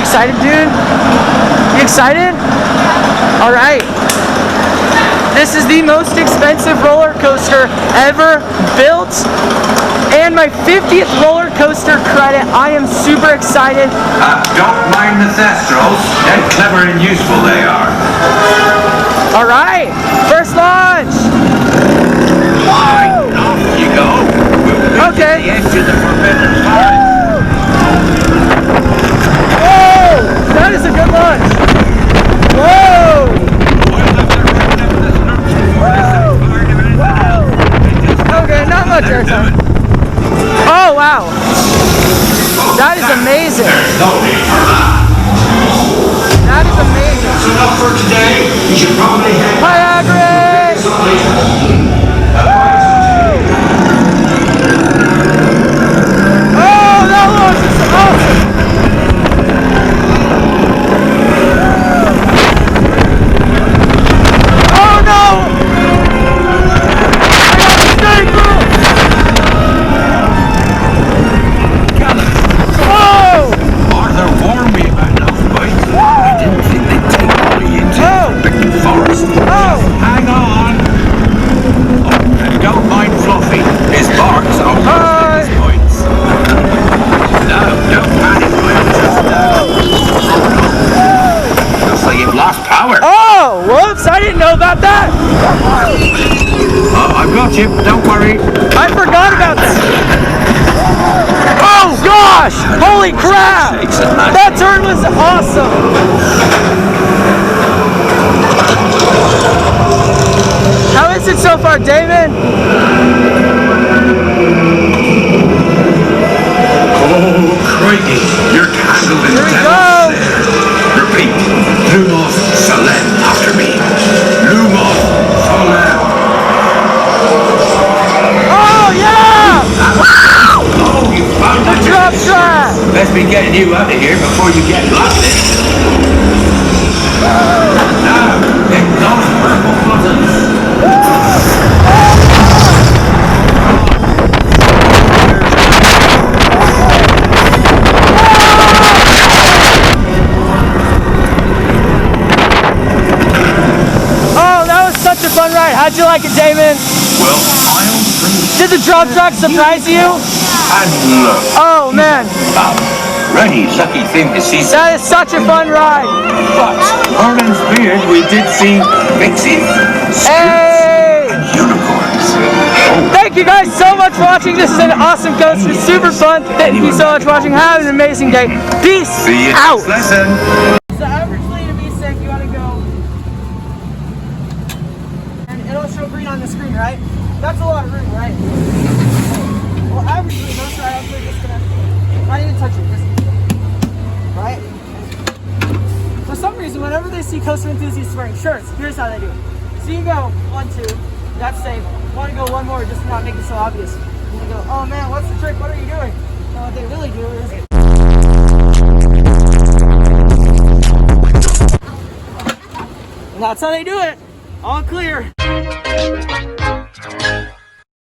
excited, dude? You excited? All right. This is the most expensive roller coaster ever built, and my 50th roller coaster credit. I am super excited. Don't mind the thestrals. They're clever and useful, they are. All right, first launch. Fine, off you go. We'll Okay. the edge of the forbidden forest. Whoa, that is a good launch. Whoa. Okay, not much airtime. Oh, wow. That is amazing. That is amazing. That's enough for today. You should probably head Hi, Hagrid. Oh, that launch is awesome. Oh, no. I didn't know about that. I've got you. Don't worry. I forgot about that. Oh gosh! Holy crap! That turn was awesome. How is it so far, Damon? Oh, crikey. Your castle is Here we go. Repeat. Lumos Solem after me. Lumos Solem. Oh, yeah! Oh, you found The drop track! Let's be getting you out of here before you get lost. Now, hit those purple buttons. Fun ride. How'd you like it, Damon? Well, I'll bring. Did the drop track surprise you? And look. Oh man. Really lucky thing to see. That is such a fun ride. But Merlin's beard, we did see Mixie, hey! and unicorns. Oh. Thank you guys so much for watching. This is an awesome coaster. Super fun. Thank you so much for watching. Have an amazing day. Peace See you out. next lesson. So averagely to be sick, you want to go. It'll show green on the screen, right? That's a lot of room, right? Well, averagely, most are actually just gonna not even touch it, just right? For some reason, whenever they see coaster enthusiasts wearing shirts, here's how they do it. So you go 1, 2, that's safe. You want to go one more, just to not make it so obvious. You go, oh man, what's the trick? What are you doing? And what they really do is, and that's how they do it. All clear.